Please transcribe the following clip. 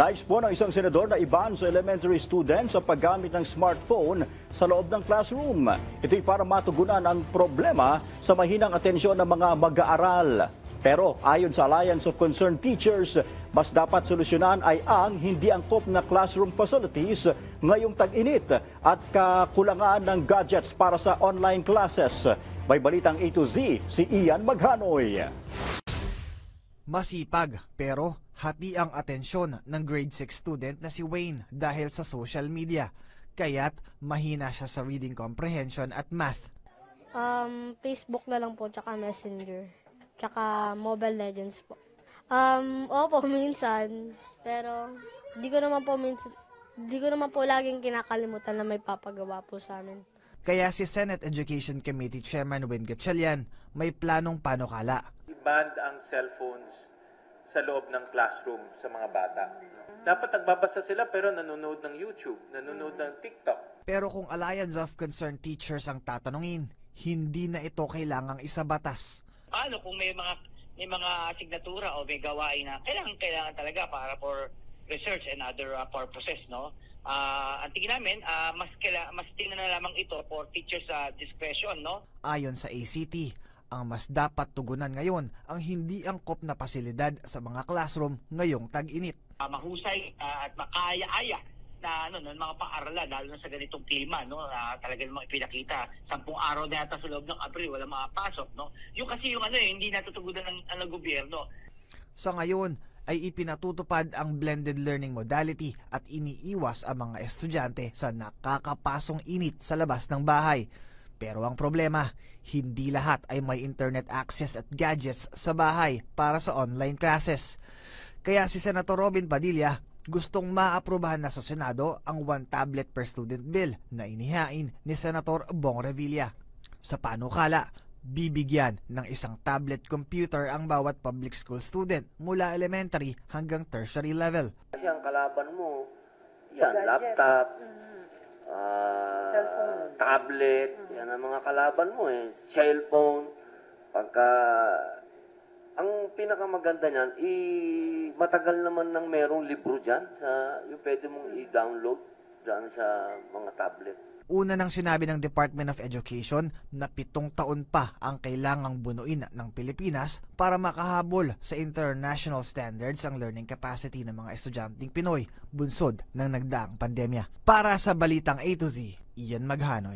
Nais po ng isang senador na iban sa elementary students sa paggamit ng smartphone sa loob ng classroom. Ito'y para matugunan ang problema sa mahinang atensyon ng mga mag-aaral. Pero ayon sa Alliance of Concerned Teachers, mas dapat solusyonan ay ang hindi angkop na classroom facilities ngayong tag-init at kakulangan ng gadgets para sa online classes. May balitang A to Z si Ian Maghanoy. Masipag pero hati ang atensyon ng grade 6 student na si Wayne dahil sa social media. Kaya't mahina siya sa reading comprehension at math. Facebook na lang po, tsaka Messenger, tsaka Mobile Legends po. Opo, minsan. Pero di ko naman po laging kinakalimutan na may papagawa po sa amin. Kaya si Senate Education Committee Chairman Win Gatchalian may planong panukala. I-ban ang cellphones sa loob ng classroom sa mga bata. Dapat nagbabasa sila pero nanonood ng YouTube, nanonood ng TikTok. Pero kung Alliance of Concerned Teachers ang tatanungin, hindi na ito kailangang isabatas. Paano kung may mga asignatura o may gawain na kailangan talaga para for research and other purposes, no? Ang tingin namin, mas tingnan na lamang ito for teachers' discretion, no? Ayon sa ACT, ang mas dapat tugunan ngayon ang hindi angkop na pasilidad sa mga classroom ngayong tag-init. Mahusay at makaya-aya na ng mga pang-aralan, lalo na sa ganitong klima, no? Talaga namang ipinakita, 10 araw na yata sa loob ng Abril, wala makapasok, no? Yung kasi yung hindi natutugunan ng gobyerno. Sa ngayon ay ipinatutupad ang blended learning modality at iniiwas ang mga estudyante sa nakakapasong init sa labas ng bahay. Pero ang problema, hindi lahat ay may internet access at gadgets sa bahay para sa online classes. Kaya si Senator Robin Padilla gustong maaprubahan na sa Senado ang 1 tablet per student bill na inihain ni Senator Bong Revilla. Sa panukala, bibigyan ng isang tablet computer ang bawat public school student mula elementary hanggang tertiary level. Kasi ang kalaban mo, yan, laptop, tablet, yan ang mga kalaban mo cellphone. Pagka ang pinakamaganda niyan, matagal naman nang merong libro dyan, yung pwede mong i-download dyan sa mga tablet. Una nang sinabi ng Department of Education na 7 taon pa ang kailangang bunuin ng Pilipinas para makahabol sa international standards ang learning capacity ng mga estudyanteng Pinoy bunsod ng nagdaang pandemya. Para sa Balitang A to Z, Ian Maghanoy.